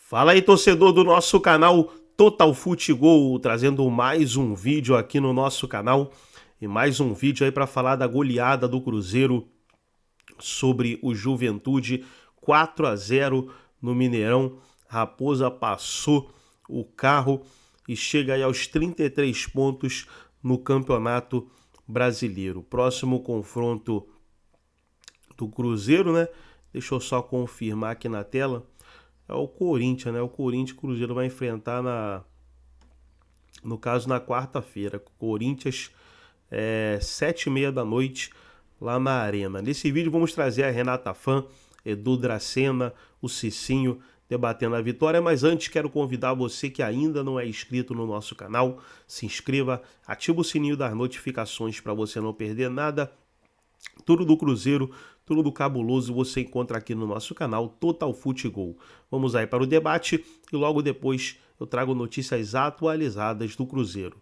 Fala aí, torcedor do nosso canal Total Futebol, trazendo mais um vídeo aqui no nosso canal e mais um vídeo aí para falar da goleada do Cruzeiro sobre o Juventude, 4-0 no Mineirão. Raposa passou o carro e chega aí aos 33 pontos no Campeonato Brasileiro. Próximo confronto do Cruzeiro, né? Deixa eu só confirmar aqui na tela. É o Corinthians, né? O Corinthians o Cruzeiro vai enfrentar no caso na quarta-feira. Corinthians 7h30 da noite lá na Arena. Nesse vídeo vamos trazer a Renata Fã, Edu Dracena, o Cicinho debatendo a vitória, mas antes quero convidar você que ainda não é inscrito no nosso canal, se inscreva, ativa o sininho das notificações para você não perder nada. Tudo do Cruzeiro, tudo do cabuloso você encontra aqui no nosso canal Total Futebol. Vamos aí para o debate e logo depois eu trago notícias atualizadas do Cruzeiro.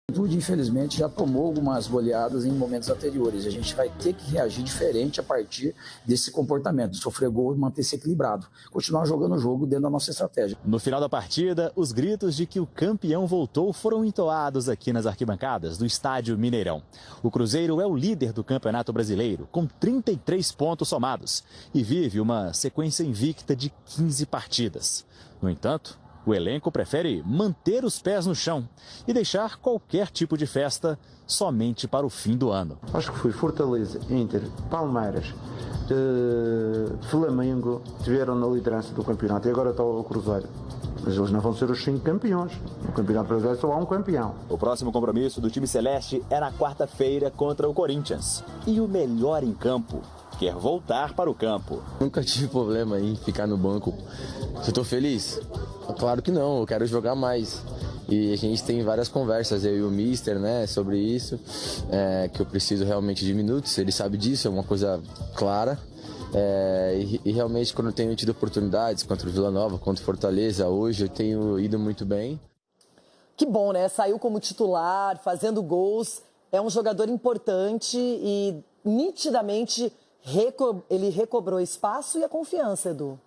O Juventude, infelizmente, já tomou algumas goleadas em momentos anteriores. A gente vai ter que reagir diferente a partir desse comportamento, sofrer gol e manter-se equilibrado. Continuar jogando o jogo dentro da nossa estratégia. No final da partida, os gritos de que o campeão voltou foram entoados aqui nas arquibancadas do estádio Mineirão. O Cruzeiro é o líder do Campeonato Brasileiro, com 33 pontos somados, e vive uma sequência invicta de 15 partidas. No entanto, o elenco prefere manter os pés no chão e deixar qualquer tipo de festa somente para o fim do ano. Acho que foi Fortaleza, Inter, Palmeiras, Flamengo, estiveram na liderança do campeonato e agora está o Cruzeiro. Mas eles não vão ser os 5 campeões. No Campeonato Brasileiro só há um campeão. O próximo compromisso do time celeste é na quarta-feira contra o Corinthians. E o melhor em campo quer voltar para o campo. Nunca tive problema em ficar no banco. Eu tô feliz? Claro que não, eu quero jogar mais. E a gente tem várias conversas, eu e o Mister, né, sobre isso, que eu preciso realmente de minutos, ele sabe disso, é uma coisa clara. E realmente quando eu tenho tido oportunidades contra o Vila Nova, contra o Fortaleza, hoje eu tenho ido muito bem. Que bom, né? Saiu como titular, fazendo gols, é um jogador importante e nitidamente ele recobrou espaço e a confiança, Edu.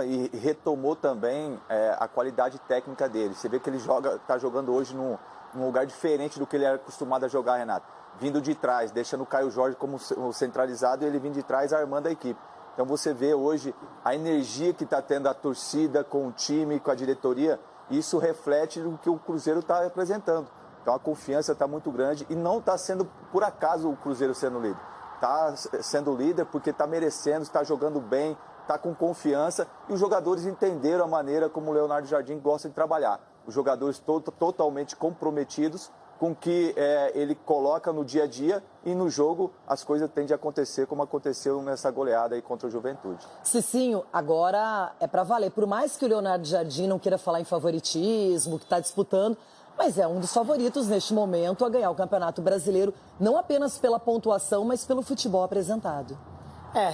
E retomou também a qualidade técnica dele. Você vê que ele está jogando hoje num lugar diferente do que ele era acostumado a jogar, Renato. Vindo de trás, deixando o Caio Jorge como centralizado e ele vindo de trás armando a equipe. Então você vê hoje a energia que está tendo a torcida com o time, com a diretoria. Isso reflete o que o Cruzeiro está representando. Então a confiança está muito grande e não está sendo por acaso o Cruzeiro sendo líder. Está sendo líder porque está merecendo, está jogando bem, está com confiança e os jogadores entenderam a maneira como o Leonardo Jardim gosta de trabalhar. Os jogadores totalmente comprometidos com o que ele coloca no dia a dia e no jogo as coisas tendem a acontecer como aconteceu nessa goleada aí contra o Juventude. Cicinho, agora é para valer. Por mais que o Leonardo Jardim não queira falar em favoritismo, que está disputando, mas é um dos favoritos neste momento a ganhar o Campeonato Brasileiro, não apenas pela pontuação, mas pelo futebol apresentado.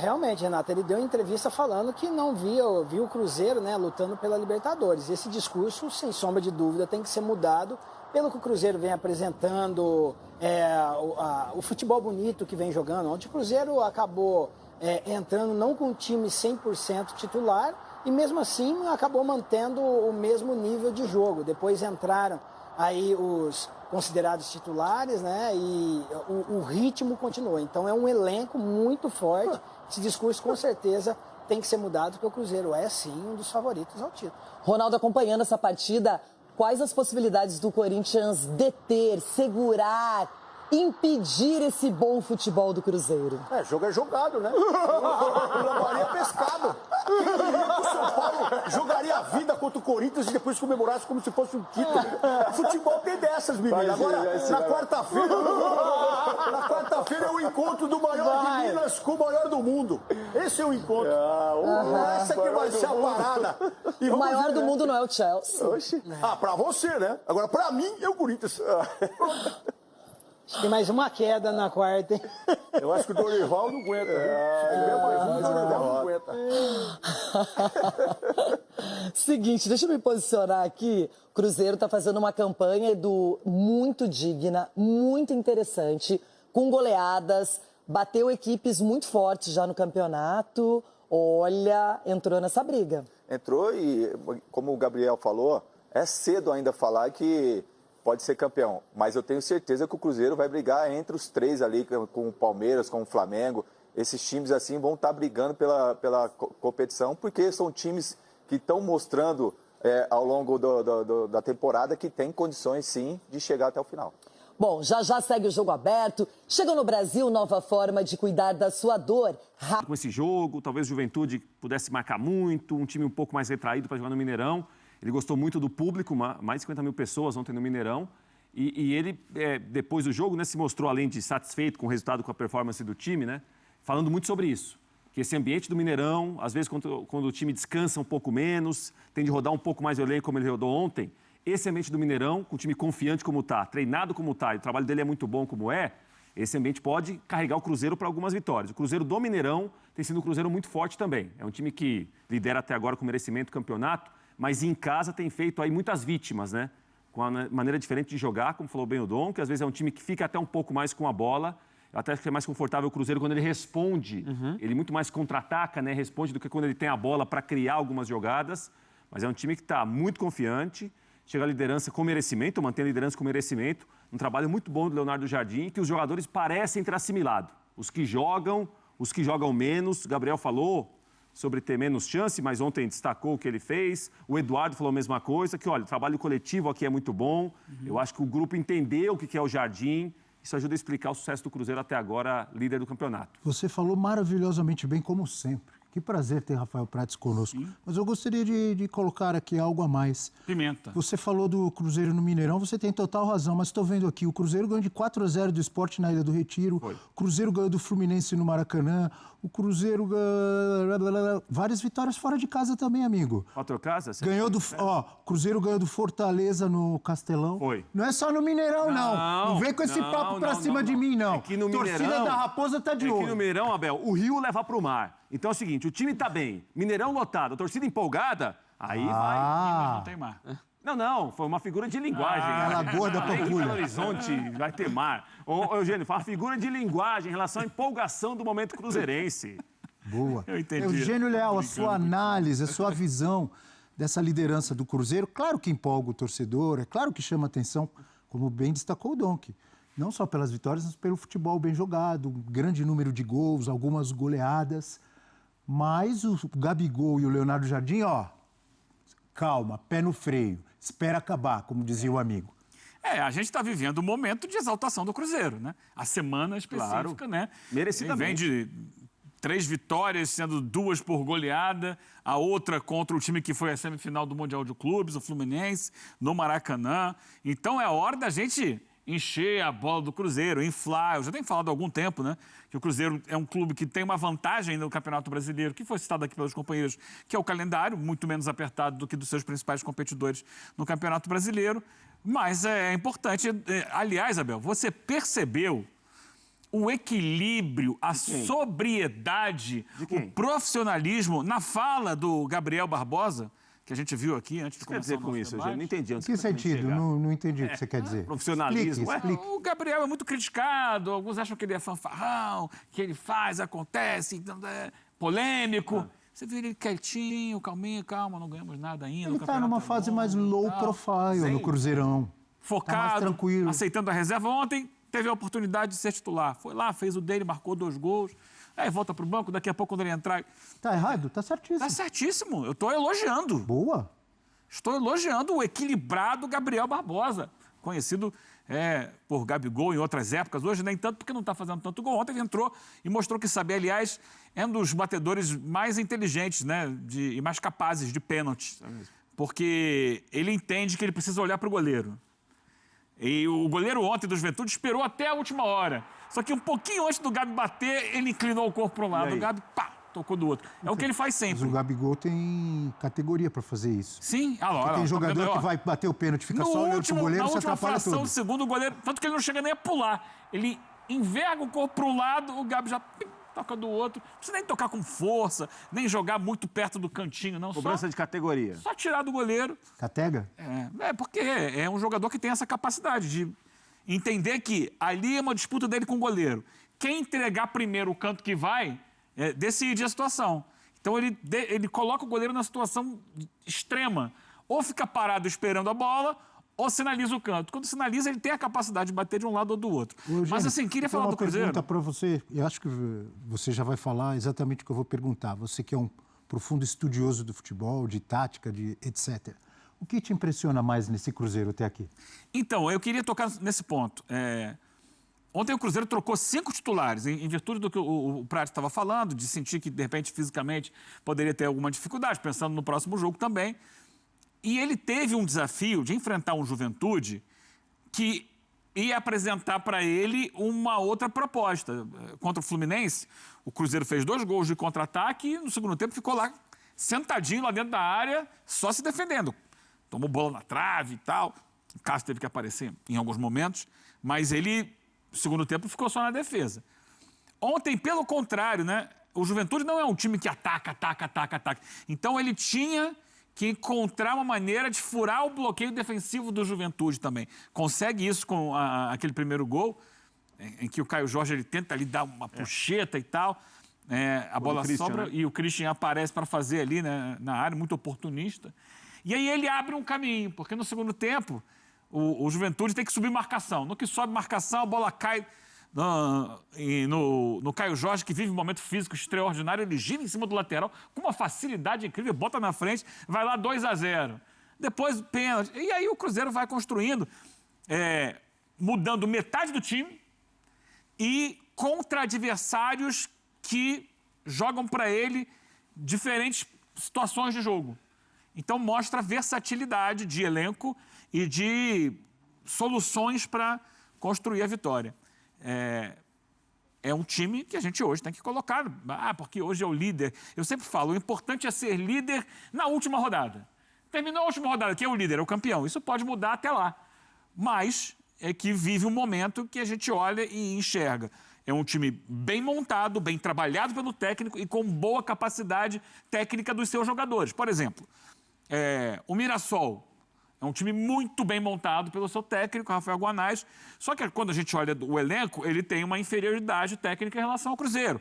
Realmente, Renata, ele deu entrevista falando que não viu o Cruzeiro, né, lutando pela Libertadores. Esse discurso, sem sombra de dúvida, tem que ser mudado pelo que o Cruzeiro vem apresentando, o futebol bonito que vem jogando. Ontem o Cruzeiro acabou entrando não com um time 100% titular e mesmo assim acabou mantendo o mesmo nível de jogo. Depois entraram aí os considerados titulares, né? E o ritmo continuou. Então é um elenco muito forte. Esse discurso com certeza tem que ser mudado, porque o Cruzeiro é sim um dos favoritos ao título. Ronaldo, acompanhando essa partida, quais as possibilidades do Corinthians deter, segurar, impedir esse bom futebol do Cruzeiro? Jogo é jogado, né? Levaria pescado. Quem diria que o São Paulo jogaria a vida contra o Corinthians e depois comemorasse como se fosse um título? Futebol tem dessas, menino. Agora, na quarta-feira é o encontro do maior de Minas com o maior do mundo. Esse é o encontro. Essa que vai ser a parada. O maior do mundo não é o Chelsea. Oxi. Pra você, né? Agora, pra mim, é o Corinthians. Tem mais uma queda na quarta, hein? Eu acho que o Dorival não aguenta. Se tiver mais um, o Dorival não aguenta. Seguinte, deixa eu me posicionar aqui. O Cruzeiro está fazendo uma campanha muito digna, muito interessante, com goleadas, bateu equipes muito fortes já no campeonato. olha, entrou nessa briga. Entrou e, como o Gabriel falou, é cedo ainda falar que pode ser campeão. Mas eu tenho certeza que o Cruzeiro vai brigar entre os 3 ali, com o Palmeiras, com o Flamengo. Esses times assim vão estar brigando pela competição, porque são times que estão mostrando ao longo da temporada que tem condições sim de chegar até o final. Bom, já segue o jogo aberto. Chegou no Brasil nova forma de cuidar da sua dor. Com esse jogo, talvez o Juventude pudesse marcar muito, um time um pouco mais retraído para jogar no Mineirão. Ele gostou muito do público, mais de 50 mil pessoas ontem no Mineirão. E ele, depois do jogo, né, se mostrou, além de satisfeito com o resultado, com a performance do time, né, falando muito sobre isso. Que esse ambiente do Mineirão, às vezes quando o time descansa um pouco menos, tem de rodar um pouco mais o elenco como ele rodou ontem, esse ambiente do Mineirão, com o time confiante como está, treinado como está, e o trabalho dele é muito bom como esse ambiente pode carregar o Cruzeiro para algumas vitórias. O Cruzeiro do Mineirão tem sido um Cruzeiro muito forte também. É um time que lidera até agora com merecimento o campeonato, mas em casa tem feito aí muitas vítimas, né? Com a maneira diferente de jogar, como falou bem o Dom, que às vezes é um time que fica até um pouco mais com a bola. Eu até acho que é mais confortável o Cruzeiro quando ele responde. Ele muito mais contra-ataca, né? Responde do que quando ele tem a bola para criar algumas jogadas. Mas é um time que está muito confiante, chega à liderança com merecimento, mantém a liderança com merecimento. Um trabalho muito bom do Leonardo Jardim, que os jogadores parecem ter assimilado. Os que jogam menos. Gabriel falou sobre ter menos chance, mas ontem destacou o que ele fez. O Eduardo falou a mesma coisa, que olha, o trabalho coletivo aqui é muito bom. Eu acho que o grupo entendeu o que é o Jardim. Isso ajuda a explicar o sucesso do Cruzeiro até agora, líder do campeonato. Você falou maravilhosamente bem, como sempre. Que prazer ter Rafael Prates conosco. Sim. Mas eu gostaria de colocar aqui algo a mais. Pimenta. Você falou do Cruzeiro no Mineirão, você tem total razão, mas estou vendo aqui, o Cruzeiro ganhou de 4-0 do Sport na Ilha do Retiro, o Cruzeiro ganhou do Fluminense no Maracanã, o Cruzeiro ganhou várias vitórias fora de casa também, amigo. Fator casa? Ganhou do... Cruzeiro ganhou do Fortaleza no Castelão. Foi. Não é só no Mineirão, não. Não vem com esse papo pra cima de mim, não. Aqui no Torcida Mineirão, da Raposa tá de olho. Aqui no Mineirão, Abel, o rio leva pro mar. Então é o seguinte, o time tá bem, Mineirão lotado, a torcida empolgada, aí vai... Não tem mar. Não, foi uma figura de linguagem. Lagoa da Pampulha. Em Belo Horizonte vai ter mar. Ô, Eugênio, foi uma figura de linguagem em relação à empolgação do momento cruzeirense. Boa. Eu entendi. Eugênio Leal, a sua análise, a sua visão dessa liderança do Cruzeiro, claro que empolga o torcedor, é claro que chama atenção, como bem destacou o Donk. Não só pelas vitórias, mas pelo futebol bem jogado, um grande número de gols, algumas goleadas. Mas o Gabigol e o Leonardo Jardim, calma, pé no freio, espera acabar, como dizia o amigo. A gente está vivendo um momento de exaltação do Cruzeiro, né? A semana específica, né? Merecidamente. Vem de 3 vitórias, sendo 2 por goleada, a outra contra o time que foi a semifinal do Mundial de Clubes, o Fluminense, no Maracanã. Então é hora da gente encher a bola do Cruzeiro, inflar. Eu já tenho falado há algum tempo, né? Que o Cruzeiro é um clube que tem uma vantagem no Campeonato Brasileiro, que foi citado aqui pelos companheiros, que é o calendário, muito menos apertado do que dos seus principais competidores no Campeonato Brasileiro. Mas é importante. Aliás, Abel, você percebeu o equilíbrio, a sobriedade, o profissionalismo na fala do Gabriel Barbosa, que a gente viu aqui antes de começar o nosso debate? O que quer dizer com isso, Eugênio? Não entendi. Em que sentido? Não entendi o que você quer dizer. Profissionalismo. Explique. O Gabriel é muito criticado, alguns acham que ele é fanfarrão, que ele faz, acontece, então é polêmico. Você vê ele quietinho, calminho, calma, não ganhamos nada ainda. Ele está numa fase mais low profile no Cruzeirão. Focado, tá mais tranquilo, aceitando a reserva. Ontem teve a oportunidade de ser titular. Foi lá, fez o dele, marcou 2 gols. Aí volta pro banco, daqui a pouco quando ele entrar... Tá errado? Tá certíssimo. Tá certíssimo. Eu tô elogiando. Boa. Estou elogiando o equilibrado Gabriel Barbosa, conhecido por Gabigol em outras épocas. Hoje nem tanto, porque não está fazendo tanto gol. Ontem ele entrou e mostrou que sabia. Aliás, é um dos batedores mais inteligentes, né, e mais capazes de pênalti. Porque ele entende que ele precisa olhar para o goleiro. E o goleiro ontem do Juventude esperou até a última hora. Só que um pouquinho antes do Gabi bater, ele inclinou o corpo para um lado. O Gabi, tocou do outro. É o que ele faz sempre. Mas o Gabigol tem categoria para fazer isso. Sim. Tem jogador que vai bater o pênalti, fica só olhando pro goleiro, se atrapalha fração tudo. Do segundo, o goleiro... Tanto que ele não chega nem a pular. Ele enverga o corpo para um lado, o Gabi já toca do outro. Não precisa nem tocar com força, nem jogar muito perto do cantinho, não. Cobrança de categoria. Só tirar do goleiro. Catega? Porque é um jogador que tem essa capacidade de entender que ali é uma disputa dele com o goleiro. Quem entregar primeiro o canto que vai, decide a situação. Então ele coloca o goleiro na situação extrema. Ou fica parado esperando a bola, ou sinaliza o canto. Quando sinaliza, ele tem a capacidade de bater de um lado ou do outro. Mas assim, queria falar do Cruzeiro. Uma pergunta para você, eu acho que você já vai falar exatamente o que eu vou perguntar. Você que é um profundo estudioso do futebol, de tática, de etc. O que te impressiona mais nesse Cruzeiro até aqui? Então, eu queria tocar nesse ponto. Ontem o Cruzeiro trocou 5 titulares, em virtude do que o Prati estava falando, de sentir que, de repente, fisicamente poderia ter alguma dificuldade, pensando no próximo jogo também. E ele teve um desafio de enfrentar um Juventude que ia apresentar para ele uma outra proposta. Contra o Fluminense, o Cruzeiro fez 2 gols de contra-ataque e no segundo tempo ficou lá sentadinho lá dentro da área, só se defendendo. Tomou bola na trave e tal. O Cássio teve que aparecer em alguns momentos, mas ele, no segundo tempo, ficou só na defesa. Ontem, pelo contrário, né? O Juventude não é um time que ataca. Então ele tinha que encontrar uma maneira de furar o bloqueio defensivo do Juventude também. Consegue isso com aquele primeiro gol, em que o Caio Jorge ele tenta ali dar uma puxeta e tal. A bola sobra, né? E o Christian aparece para fazer ali, né, na área, muito oportunista. E aí ele abre um caminho, porque no segundo tempo o Juventude tem que subir marcação. No que sobe marcação, a bola cai no Caio Jorge, que vive um momento físico extraordinário. Ele gira em cima do lateral com uma facilidade incrível, bota na frente, vai lá 2-0. Depois pênalti. E aí o Cruzeiro vai construindo, mudando metade do time e contra adversários que jogam para ele diferentes situações de jogo. Então mostra versatilidade de elenco e de soluções para construir a vitória. É um time que a gente hoje tem que colocar, porque hoje é o líder. Eu sempre falo, o importante é ser líder na última rodada. Terminou a última rodada, quem é o líder? É o campeão. Isso pode mudar até lá. Mas é que vive um momento que a gente olha e enxerga. É um time bem montado, bem trabalhado pelo técnico e com boa capacidade técnica dos seus jogadores. Por exemplo, o Mirassol é um time muito bem montado pelo seu técnico, Rafael Guanais. Só que quando a gente olha o elenco, ele tem uma inferioridade técnica em relação ao Cruzeiro.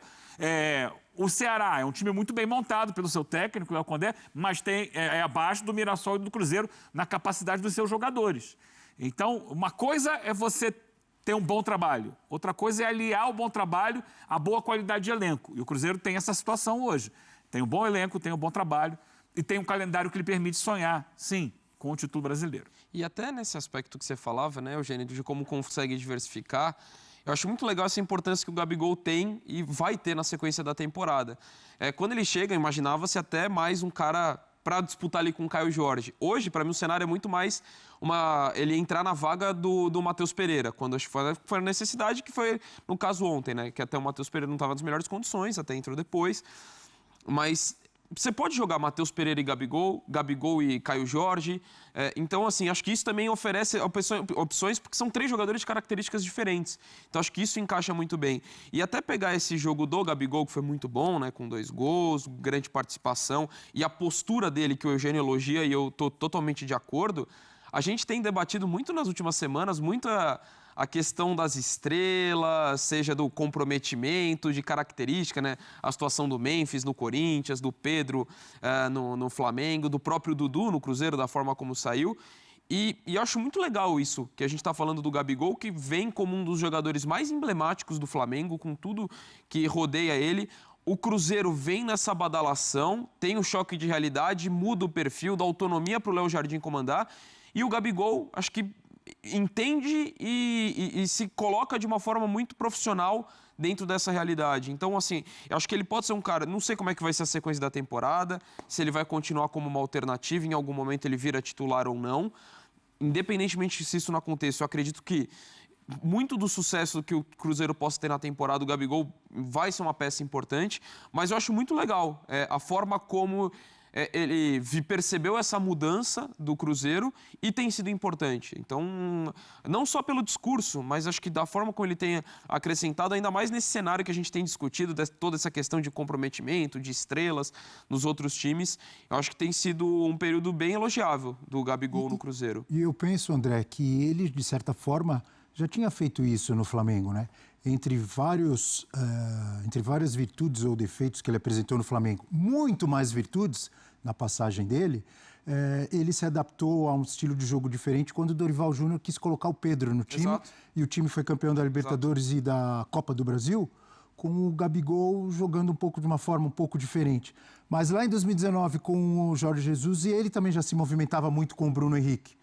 O Ceará é um time muito bem montado pelo seu técnico, Léo Condé, mas é abaixo do Mirassol e do Cruzeiro na capacidade dos seus jogadores. Então, uma coisa é você ter um bom trabalho, outra coisa é aliar o bom trabalho à boa qualidade de elenco. E o Cruzeiro tem essa situação hoje. Tem um bom elenco, tem um bom trabalho e tem um calendário que lhe permite sonhar, sim, com o título brasileiro. E até nesse aspecto que você falava, né, Eugênio, de como consegue diversificar, eu acho muito legal essa importância que o Gabigol tem e vai ter na sequência da temporada. Quando ele chega, imaginava-se até mais um cara para disputar ali com o Caio Jorge. Hoje, para mim, o cenário é muito mais ele entrar na vaga do Matheus Pereira, quando acho que foi a necessidade, que foi no caso ontem, né, que até o Matheus Pereira não estava nas melhores condições, até entrou depois, mas você pode jogar Matheus Pereira e Gabigol e Caio Jorge. Então, assim, acho que isso também oferece opções, porque são 3 jogadores de características diferentes. Então, acho que isso encaixa muito bem. E até pegar esse jogo do Gabigol, que foi muito bom, né, com 2 gols, grande participação, e a postura dele, que o Eugênio elogia, e eu estou totalmente de acordo, a gente tem debatido muito nas últimas semanas, muito a questão das estrelas, seja do comprometimento, de característica, né? A situação do Memphis no Corinthians, do Pedro no Flamengo, do próprio Dudu no Cruzeiro, da forma como saiu. E eu acho muito legal isso, que a gente está falando do Gabigol, que vem como um dos jogadores mais emblemáticos do Flamengo, com tudo que rodeia ele. O Cruzeiro vem nessa badalação, tem o choque de realidade, muda o perfil, dá autonomia para o Léo Jardim comandar. E o Gabigol, acho que entende e se coloca de uma forma muito profissional dentro dessa realidade. Então, assim, eu acho que ele pode ser um cara... Não sei como é que vai ser a sequência da temporada, se ele vai continuar como uma alternativa, em algum momento ele vira titular ou não. Independentemente se isso não aconteça, eu acredito que muito do sucesso que o Cruzeiro possa ter na temporada, o Gabigol vai ser uma peça importante, mas eu acho muito legal a forma como ele percebeu essa mudança do Cruzeiro e tem sido importante. Então, não só pelo discurso, mas acho que da forma como ele tem acrescentado, ainda mais nesse cenário que a gente tem discutido, toda essa questão de comprometimento, de estrelas nos outros times, eu acho que tem sido um período bem elogiável do Gabigol no Cruzeiro. E eu penso, André, que ele, de certa forma, já tinha feito isso no Flamengo, né? entre várias virtudes ou defeitos que ele apresentou no Flamengo, muito mais virtudes na passagem dele, ele se adaptou a um estilo de jogo diferente quando o Dorival Júnior quis colocar o Pedro no time. Exato. E o time foi campeão da Libertadores e da Copa do Brasil, com o Gabigol jogando de uma forma um pouco diferente. Mas lá em 2019, com o Jorge Jesus, e ele também já se movimentava muito com o Bruno Henrique.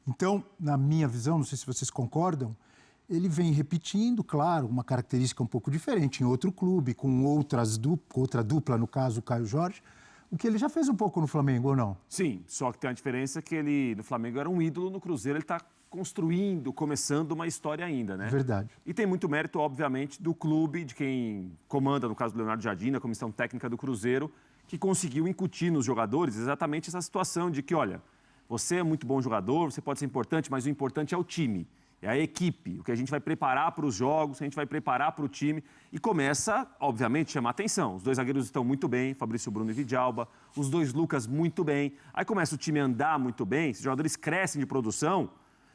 Então, na minha visão, não sei se vocês concordam, ele vem repetindo, claro, uma característica um pouco diferente em outro clube, com outra dupla, no caso, o Caio Jorge, o que ele já fez um pouco no Flamengo, ou não? Sim, só que tem a diferença que ele, no Flamengo, era um ídolo, no Cruzeiro ele está construindo, começando uma história ainda, né? Verdade. E tem muito mérito, obviamente, do clube, de quem comanda, no caso do Leonardo Jardim, a comissão técnica do Cruzeiro, que conseguiu incutir nos jogadores exatamente essa situação de que, olha, você é muito bom jogador, você pode ser importante, mas o importante é o time. É a equipe, o que a gente vai preparar para os jogos, o que a gente vai preparar para o time. E começa, obviamente, a chamar atenção. Os dois zagueiros estão muito bem, Fabrício Bruno e Vidalba. Os dois Lucas muito bem. Aí começa o time a andar muito bem, os jogadores crescem de produção.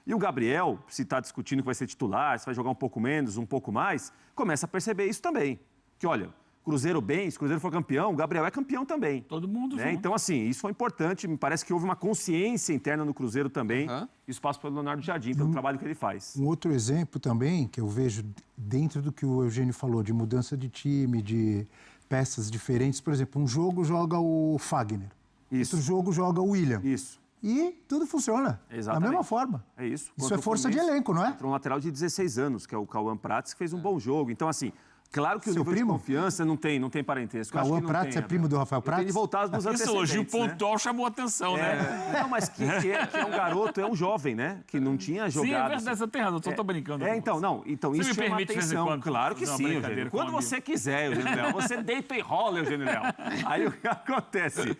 E o Gabriel, se está discutindo que vai ser titular, se vai jogar um pouco menos, um pouco mais, começa a perceber isso também. Que, olha, Cruzeiro bem, se o Cruzeiro for campeão, o Gabriel é campeão também. Todo mundo né? Então, assim, isso foi importante. Me parece que houve uma consciência interna no Cruzeiro também. Isso passa pelo Leonardo Jardim, pelo trabalho que ele faz. Um outro exemplo também, que eu vejo dentro do que o Eugênio falou, de mudança de time, de peças diferentes. Por exemplo, um jogo joga o Fagner. Isso. Outro jogo joga o William. Isso. E tudo funciona. Exatamente. Da mesma forma. É isso. Isso é força de elenco, não é? Contra um lateral de 16 anos, que é o Cauã Prats, que fez um bom jogo. Então, assim, claro que o nível de confiança não tem parentesco. Cauã Prats é primo do Rafael Prats? Tem de voltar nos antecedentes. Esse elogio pontual chamou a atenção, né? Não, mas que é um garoto, é um jovem, né? Que não tinha jogado. Sim, é verdade, você tem razão, só tô brincando. Então você isso me chama permite atenção. quando Claro que sim, Eugênio. Quando você quiser, Eugênio Léo. Você deita e rola, Eugênio Léo. Aí o que acontece?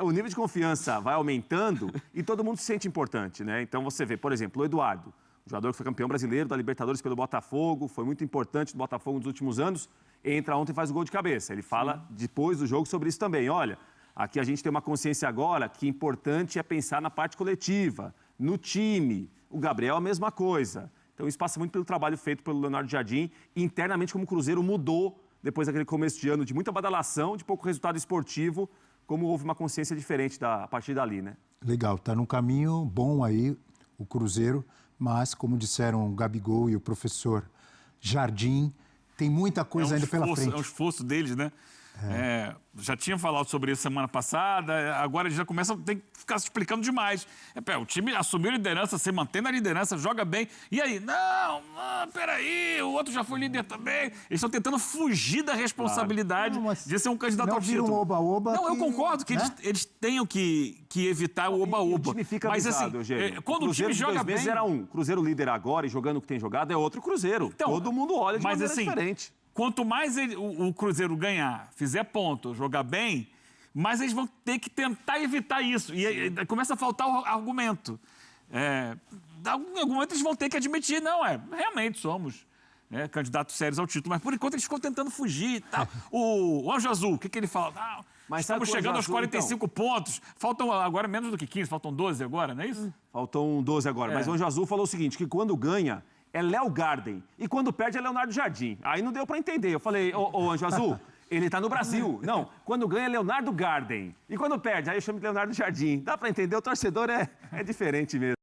O nível de confiança vai aumentando e todo mundo se sente importante, né? Então você vê, por exemplo, o Eduardo, jogador que foi campeão brasileiro da Libertadores pelo Botafogo, foi muito importante no Botafogo nos últimos anos, entra ontem e faz o gol de cabeça. Ele fala depois do jogo sobre isso também. Olha, aqui a gente tem uma consciência agora que importante é pensar na parte coletiva, no time. O Gabriel a mesma coisa. Então isso passa muito pelo trabalho feito pelo Leonardo Jardim e internamente como o Cruzeiro mudou depois daquele começo de ano de muita badalação, de pouco resultado esportivo, como houve uma consciência diferente a partir dali, né? Legal, tá num caminho bom aí o Cruzeiro, mas como disseram o Gabigol e o professor Jardim, tem muita coisa ainda pela frente. É um esforço deles, né? Já tinha falado sobre isso semana passada, agora eles já começam a ter que ficar se explicando demais. O time assumiu a liderança, se mantém na liderança, joga bem. E aí? Não, peraí, o outro já foi líder também. Eles estão tentando fugir da responsabilidade de ser um candidato ao título. Não vira um oba-oba. Não, eu concordo que eles tenham que evitar o oba-oba. O time fica avisado, Eugênio. Quando o time joga bem... era um. Cruzeiro líder agora e jogando o que tem jogado é outro Cruzeiro. Então, todo mundo olha de maneira diferente. Quanto mais o Cruzeiro ganhar, fizer ponto, jogar bem, mais eles vão ter que tentar evitar isso. E começa a faltar o argumento. Em algum momento eles vão ter que admitir, realmente somos candidatos sérios ao título. Mas por enquanto eles ficam tentando fugir e tal. O Anjo Azul, o que ele fala? Não, mas estamos chegando aos 45 pontos. Faltam agora menos do que 15, faltam 12 agora, não é isso? Faltam 12 agora. Mas o Anjo Azul falou o seguinte, que quando ganha... é Léo Garden. E quando perde é Leonardo Jardim. Aí não deu para entender. Eu falei, ô Anjo Azul, ele tá no Brasil. Não, quando ganha é Leonardo Garden. E quando perde, aí eu chamo de Leonardo Jardim. Dá para entender, o torcedor é diferente mesmo.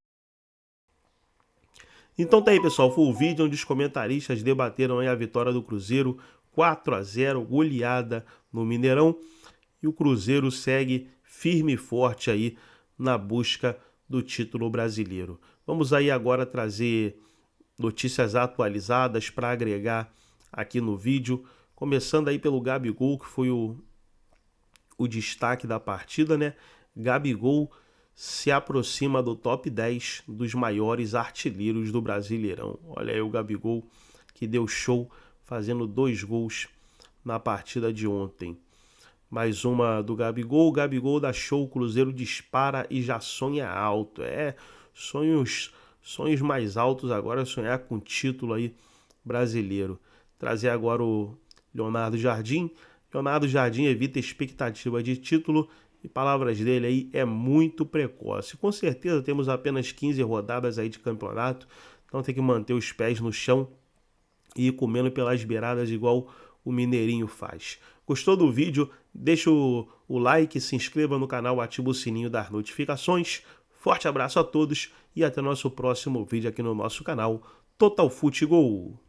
Então tá aí, pessoal. Foi o vídeo onde os comentaristas debateram aí a vitória do Cruzeiro. 4-0, goleada no Mineirão. E o Cruzeiro segue firme e forte aí na busca do título brasileiro. Vamos aí agora trazer... notícias atualizadas para agregar aqui no vídeo, começando aí pelo Gabigol, que foi o destaque da partida, né? Gabigol se aproxima do top 10 dos maiores artilheiros do Brasileirão. Olha aí o Gabigol que deu show fazendo 2 gols na partida de ontem. Mais uma do Gabigol. O Gabigol dá show, o Cruzeiro dispara e já sonha alto. Sonhos mais altos agora, sonhar com título aí brasileiro. Trazer agora o Leonardo Jardim. Leonardo Jardim evita expectativa de título e palavras dele aí é muito precoce. Com certeza temos apenas 15 rodadas aí de campeonato, então tem que manter os pés no chão e ir comendo pelas beiradas igual o Mineirinho faz. Gostou do vídeo? Deixa o like, se inscreva no canal, ativa o sininho das notificações. Forte abraço a todos e até nosso próximo vídeo aqui no nosso canal Total Futebol.